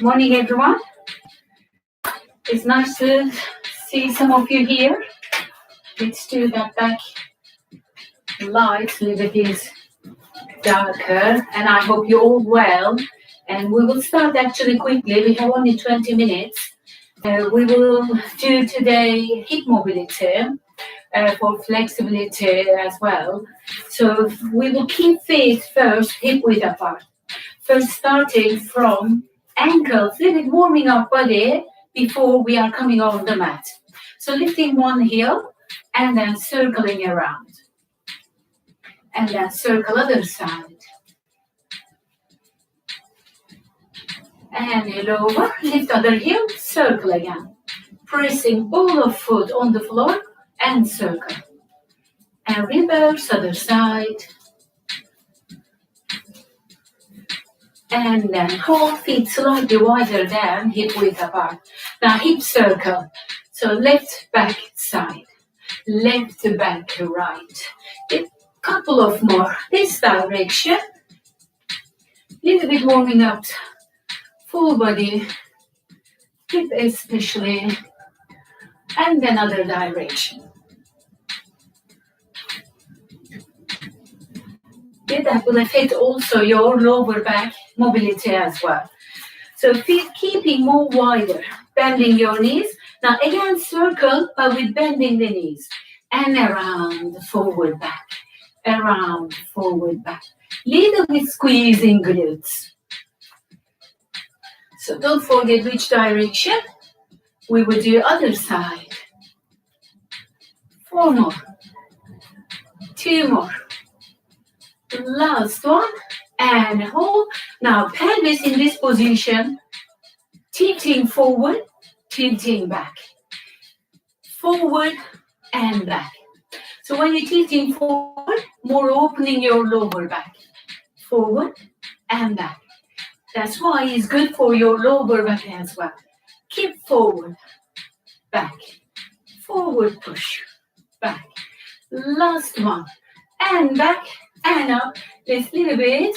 Morning, everyone. It's nice to see some of you here. Let's do that back light, a little bit darker, and I hope you're all well. And we will start actually quickly. We have only 20 minutes. We will do today hip mobility for flexibility as well. So we will keep feet first, hip width apart. First starting from ankles, a little bit warming up body before we are coming on the mat. So lifting one heel and then circling around. And then circle other side. And heel over, lift other heel, circle again. Pressing all of foot on the floor and circle. And reverse other side. And then hold feet slightly wider than hip width apart. Now hip circle. So left, back, side. Left, back, right. A couple of more. This direction. Little bit warming up. Full body. Hip especially. And then other direction. That will affect also your lower back mobility as well. So feet keeping more wider, bending your knees. Now again circle, but with bending the knees. And around, forward, back. Around, forward, back. Little bit squeezing glutes. So don't forget which direction. We will do other side. 4 more. 2 more. Last one, and hold. Now pelvis in this position, tilting forward, tilting back. Forward and back. So when you're tilting forward, more opening your lower back. Forward and back. That's why it's good for your lower back as well. Keep forward, back. Forward push, back. Last one, and back. And up, just a little bit,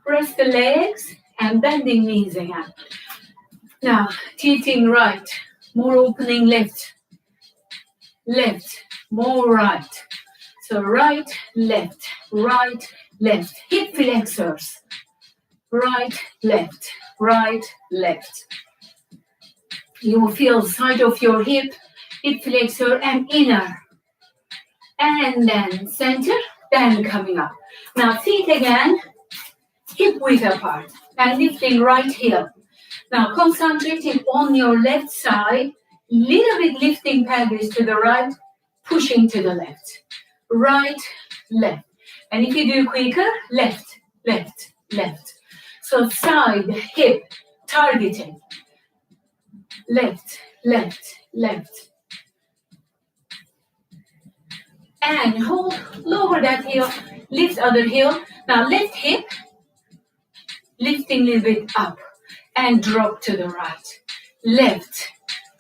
press the legs and bending knees again. Now, tilting right, more opening left, left, more right. So right, left, hip flexors, right, left. You will feel side of your hip flexor and inner. And then center. Then coming up. Now feet again, hip width apart, and lifting right heel. Now concentrating on your left side, little bit lifting pelvis to the right, pushing to the left. Right, left. And if you do quicker, left. So side, hip, targeting. Left. And hold, lower that heel, lift other heel. Now left hip, lifting a little bit up and drop to the right. Left,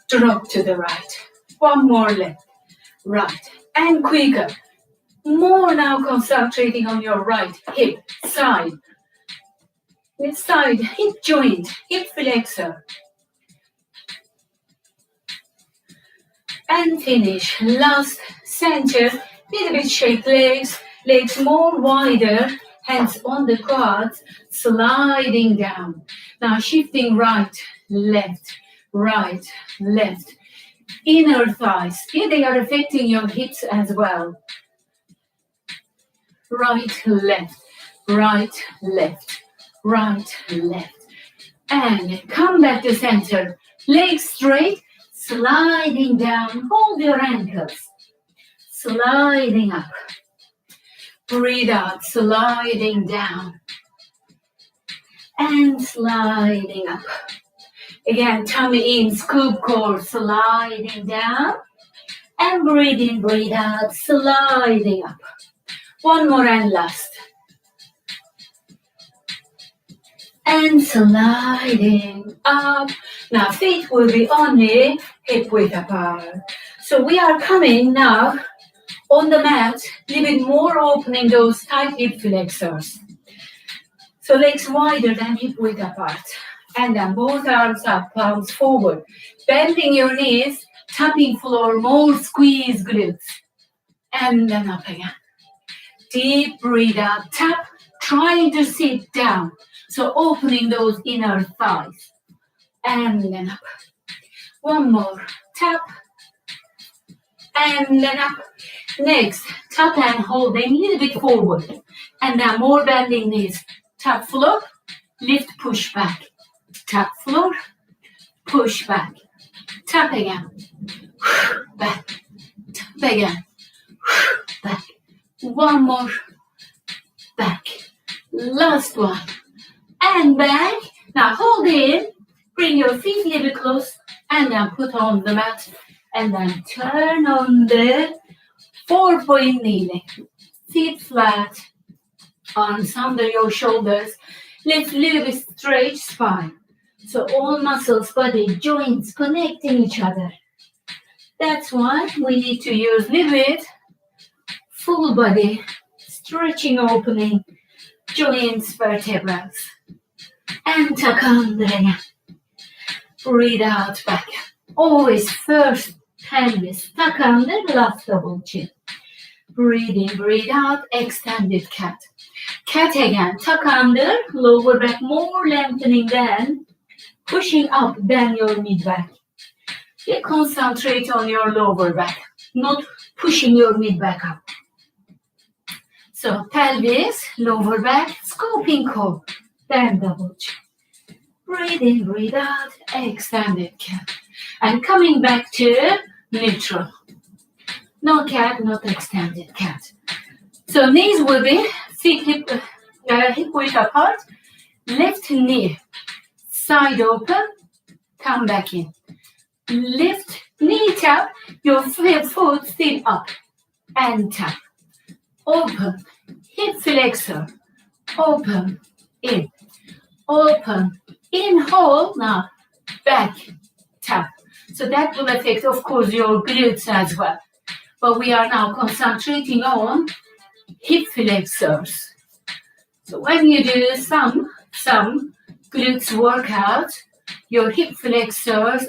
drop to the right. One more left, right, and quicker. More now concentrating on your right hip, side. This side, hip joint, hip flexor. And finish, last, center. Little bit shake legs more wider, hands on the quads, sliding down. Now shifting right, left. Inner thighs, here they are affecting your hips as well. Right, left. And come back to center, legs straight, sliding down, hold your ankles. Sliding up. Breathe out, sliding down. And sliding up. Again, tummy in, scoop core, sliding down. And breathe in, breathe out, sliding up. One more and last. And sliding up. Now feet will be only hip width apart. So we are coming now on the mat, a little bit more opening those tight hip flexors. So legs wider than hip width apart. And then both arms up, palms forward. Bending your knees, tapping floor, more squeeze glutes. And then up again. Deep breathe out, tap, trying to sit down. So opening those inner thighs. And then up. One more, tap. And then up. Next, tap and hold a little bit forward. And then more bending knees. Tap floor, lift, push back. Tap floor, push back. Tap again. Back. Tap again. Back. One more. Back. Last one. And back. Now hold in. Bring your feet a little bit close. And then put on the mat. And then turn on the 4-point kneeling. Feet flat. Arms under your shoulders. Lift a little bit straight spine. So all muscles, body, joints connecting each other. That's why we need to use a little bit full body, stretching, opening, joints, vertebrae. And tuck under again. Breathe out back. Always first pelvis, tuck under, last double chin. Breathe in, breathe out, extended cat. Cat again, tuck under, lower back, more lengthening than pushing up, bend your mid back. You concentrate on your lower back, not pushing your mid back up. So pelvis, lower back, scoping core, then double chin. Breathe in, breathe out, extended cat. And coming back to neutral. No cat, not extended cat. So knees will be feet hip width apart. Left knee, side open, come back in. Lift, knee tap, your foot still up. And tap. Open, hip flexor. Open, in. Open, in, hold, now back, tap. So that will affect, of course, your glutes as well. But we are now concentrating on hip flexors. So when you do some glutes workout, your hip flexors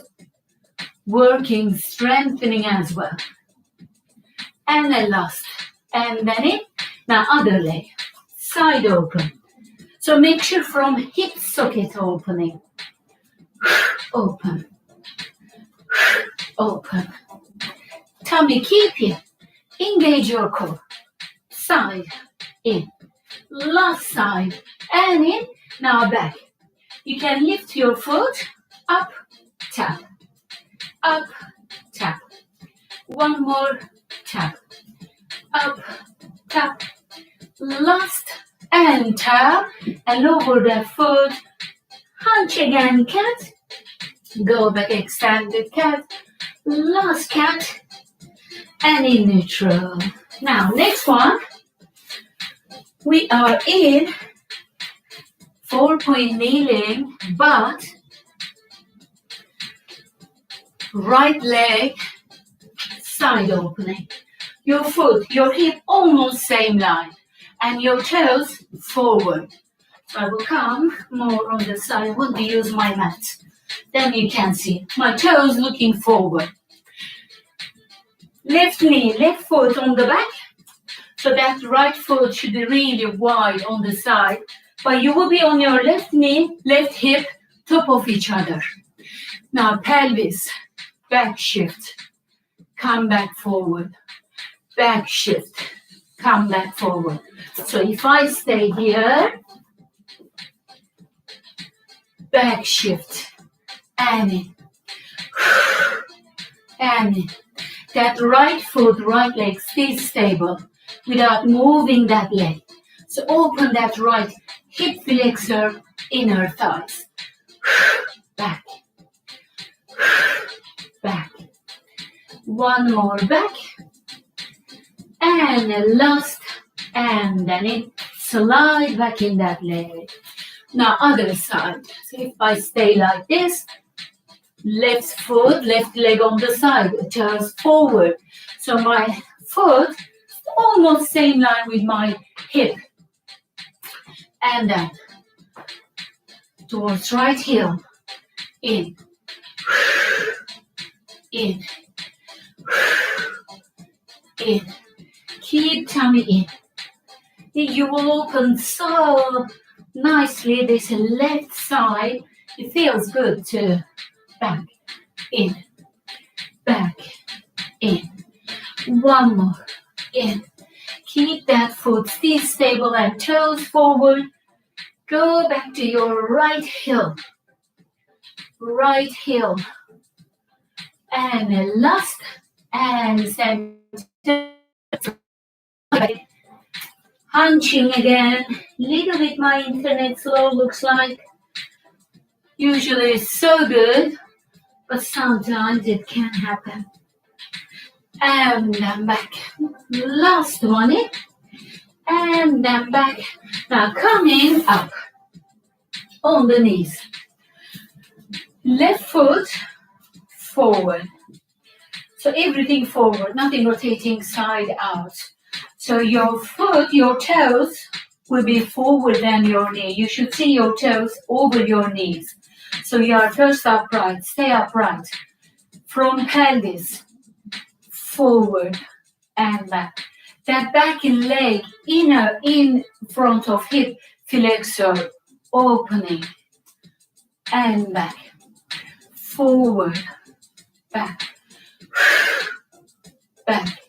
working, strengthening as well. And then last, and then it. Now other leg, side open. So make sure from hip socket opening. Open. Open. Tummy, keep it. Engage your core. Side, in. Last side, and in. Now back. You can lift your foot. Up, tap. Up, tap. One more, tap. Up, tap. Last, and tap. And lower the foot. Hunch again, cat. Go back, extended cat. Last cat. And in neutral. Now, next one. We are in 4-point kneeling, but right leg, side opening. Your foot, your hip almost same line. And your toes forward. So I will come more on the side. I want to use my mat. Then you can see my toes looking forward. Left knee, left foot on the back. So that right foot should be really wide on the side. But you will be on your left knee, left hip, top of each other. Now pelvis, back shift. Come back forward. Back shift. Come back forward. So if I stay here, back shift. And in. And in. That right foot, right leg stays stable without moving that leg. So open that right hip flexor, inner thighs. Back. Back. One more back. And last. And then it slide back in that leg. Now other side. So if I stay like this, left foot, left leg on the side, turns forward. So my foot is almost same line with my hip. And then towards right heel. In. In. In. Keep tummy in. You will open so nicely this left side. It feels good too. Back. In. Back. In. One more. In. Keep that foot still stable and toes forward. Go back to your right heel. Right heel. And last. And center. Hunching again. Little bit my internet slow looks like. Usually it's so good. But sometimes it can happen. And then back. Last one in. And then back. Now coming up on the knees. Left foot forward. So everything forward, nothing rotating side out. So your foot, your toes will be forward than your knee. You should see your toes over your knees. So you are first upright, stay upright. From pelvis, forward and back. That back leg inner in front of hip flexor, opening and back. Forward, back, back.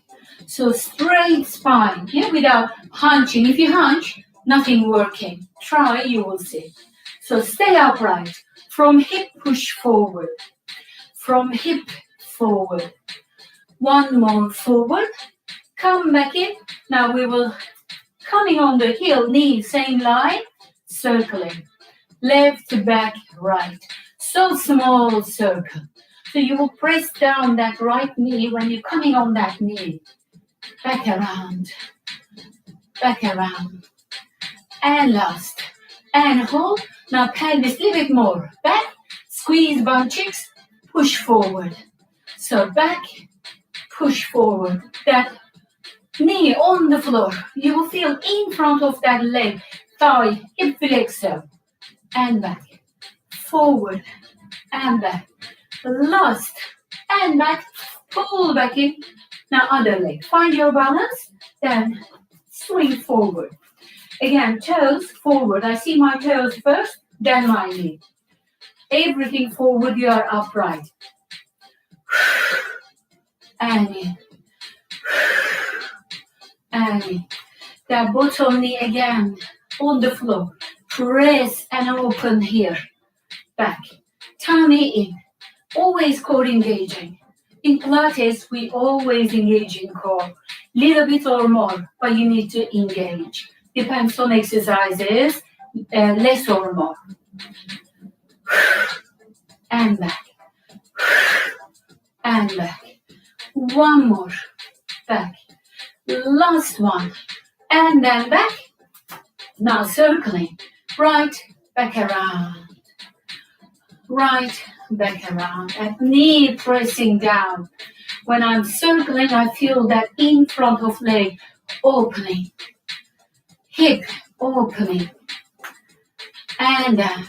So straight spine, yeah, without hunching. If you hunch, nothing working. Try, you will see. So stay upright. From hip, push forward. From hip, forward. One more forward. Come back in. Now we will, coming on the heel, knee, same line, circling. Left, back, right. So small circle. So you will press down that right knee when you're coming on that knee. Back around. Back around. And last. And hold. Now pelvis a little bit more. Back. Squeeze bum cheeks. Push forward. So back. Push forward. That knee on the floor. You will feel in front of that leg. Thigh. Hip flexor. And back. Forward. And back. Last. And back. Pull back in. Now other leg. Find your balance. Then swing forward. Again, toes forward. I see my toes first, then my knee. Everything forward, you are upright. And in. And in. That bottom knee again on the floor. Press and open here. Back. Tummy in. Always core engaging. In Pilates, we always engage in core. Little bit or more, but you need to engage. Depends on exercises, less or more. And back. And back. One more. Back. Last one. And then back. Now circling. Right, back around. Right, back around. And knee pressing down. When I'm circling, I feel that in front of leg opening. Hip opening. And then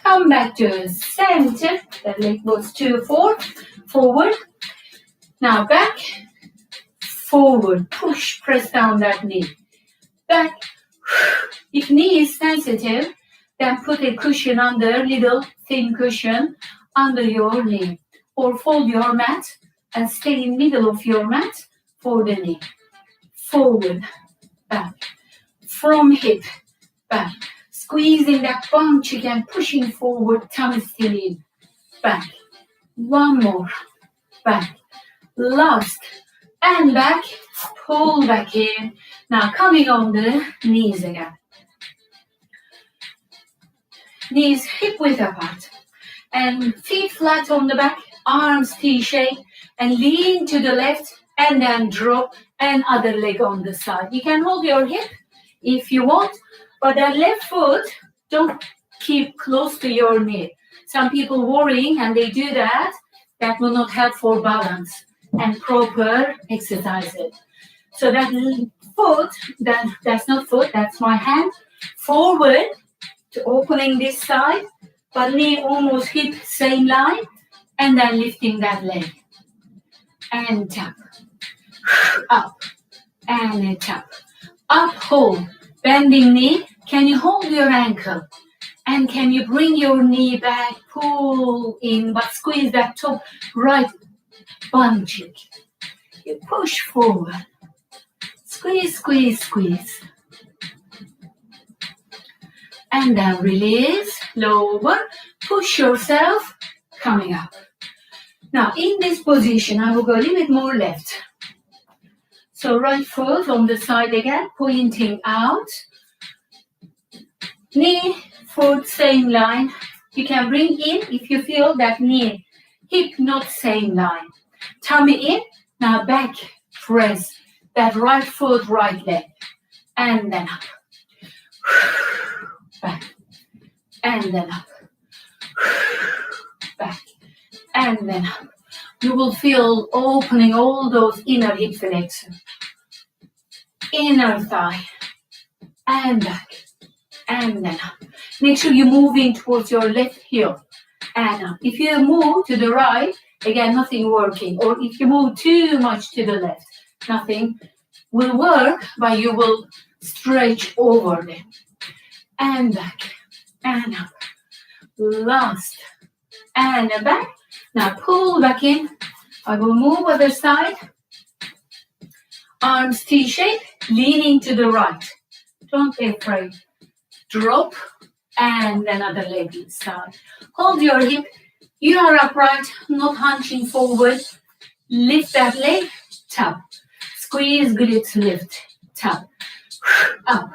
come back to center. The leg goes 2, 4. Forward. Now back. Forward. Push, press down that knee. Back. If knee is sensitive, then put a cushion under, little thin cushion under your knee. Or fold your mat and stay in middle of your mat for the knee. Forward, back. From hip, back. Squeezing that bum cheek and pushing forward, tummy still in. Back. One more. Back. Last. And back. Pull back in. Now coming on the knees again. Knees hip width apart. And feet flat on the back. Arms T-shape. And lean to the left. And then drop. And other leg on the side. You can hold your hip if you want. But that left foot, don't keep close to your knee. Some people worrying and they do that. That will not help for balance and proper exercises. So that foot, that's not foot, that's my hand. Forward to opening this side, but knee almost hip same line, and then lifting that leg. And tap. Up. And then tap. Up, hold. Bending knee. Can you hold your ankle? And can you bring your knee back, pull in, but squeeze that top right bum cheek. You push forward. Squeeze, squeeze, squeeze. And then release, lower, push yourself, coming up. Now, in this position, I will go a little bit more left. So right foot on the side again, pointing out. Knee, foot, same line. You can bring in if you feel that knee, hip not same line. Tummy in, now back, press that right foot, right leg. And then up. Back. And then up. Back. And then up. You will feel opening all those inner hip flexors. Inner thigh. And back. And then up. Make sure you're moving towards your left heel. And up. If you move to the right, again, nothing working. Or if you move too much to the left, nothing will work, but you will stretch over them. And back. And up. Last. And back. Now pull back in. I will move other side. Arms T-shape, leaning to the right. Don't be afraid. Drop, and another leg inside. Hold your hip. You are upright, not hunching forward. Lift that leg, tap. Squeeze, glutes lift, tap. Up,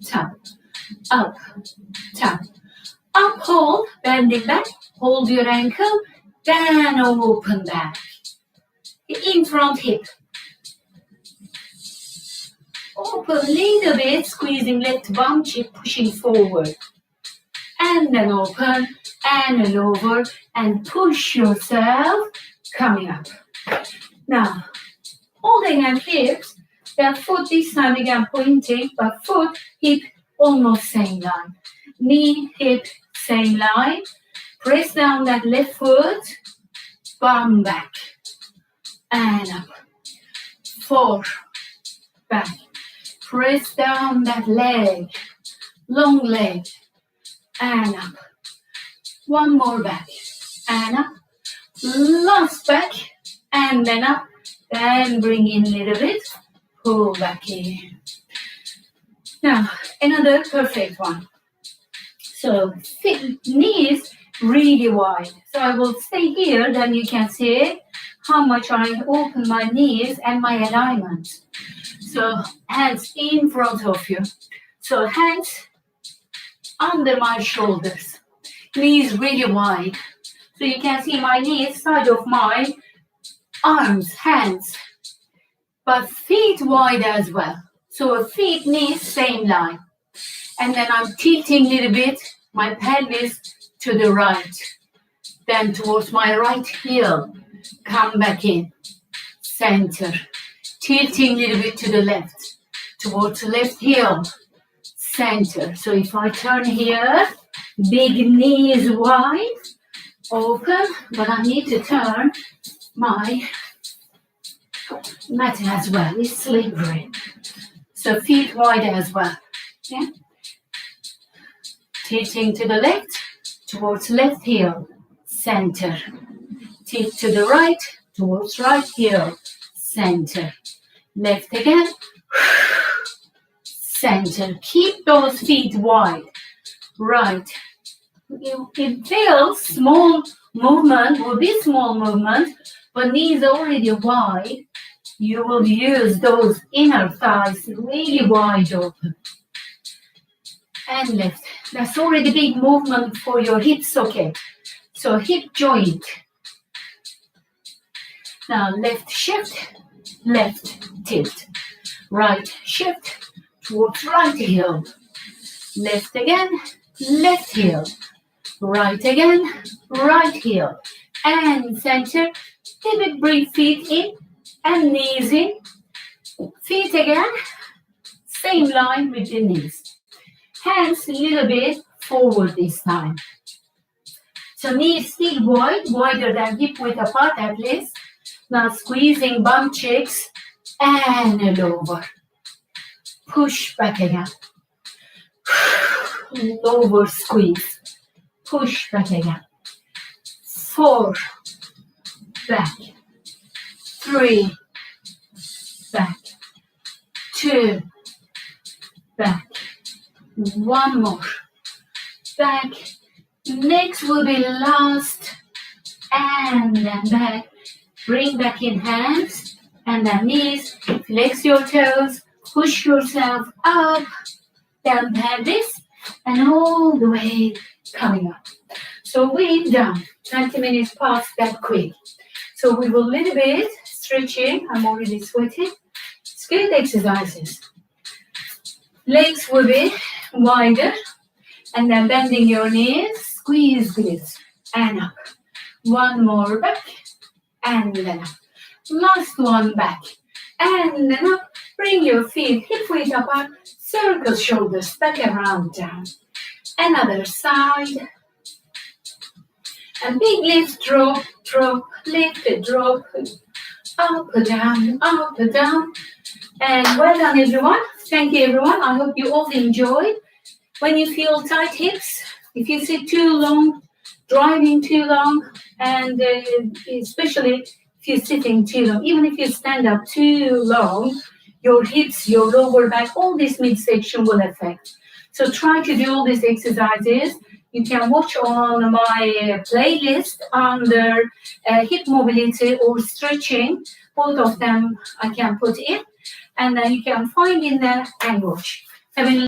tap. Up, tap. Up, hold, bending back. Hold your ankle, then open back. In front hip. Open a little bit, squeezing left bum cheek, pushing forward. And then open, and over, and push yourself, coming up. Now, holding and hips, that foot this time again pointing, but foot, hip, almost same line. Knee, hip, same line. Press down that left foot, bum back, and up. 4, back. Press down that leg, long leg, and up. 1 more back, and up. Last back, and then up. Then bring in a little bit, pull back in. Now, another perfect one. So, knees really wide. So I will stay here, then you can see how much I open my knees and my alignment. So hands in front of you. So hands under my shoulders. Knees really wide. So you can see my knees, side of my arms, hands. But feet wide as well. So feet, knees, same line. And then I'm tilting a little bit my pelvis to the right. Then towards my right heel. Come back in. Center. Tilting a little bit to the left. Towards the left heel. Center. So if I turn here, big knees wide. Open. But I need to turn my mat as well. It's slippery. So feet wide as well. Yeah. Tilting to the left, towards left heel, center. Tilt to the right, towards right heel, center. Left again, center. Keep those feet wide. Right. It feels small movement, will be small movement, but knees already wide. You will use those inner thighs really wide open. And left. That's already big movement for your hip socket. So hip joint. Now left shift, left tilt. Right shift towards right heel. Left again, left heel. Right again, right heel. And center. Little bit bring feet in and knees in. Feet again. Same line with the knees. Hands a little bit forward this time. So knees still wide, wider than hip width apart at least. Now squeezing bum cheeks and lower. Push back again. Lower squeeze. Push back again. 4, back. 3, back. 2, back. 1 more. Back. Next will be last. And then back. Bring back in hands. And then knees. Flex your toes. Push yourself up. Down pelvis. And all the way coming up. So we're done. 20 minutes past that quick. So we will a little bit stretching. I'm already sweating. It's good exercises. Legs will be wider. And then bending your knees. Squeeze this. And up. 1 more back. And then up. Last one back. And then up. Bring your feet hip width apart. Circle shoulders back around down. Another side. And big lift, drop, drop, lift, drop, up, down, up, down. And well done, everyone. Thank you, everyone. I hope you all enjoyed. When you feel tight hips, if you sit too long, driving too long, and especially if you're sitting too long, even if you stand up too long, your hips, your lower back, all this midsection will affect. So try to do all these exercises. You can watch on my playlist under hip mobility or stretching. Both of them I can put in. And then you can find in there and watch. Have a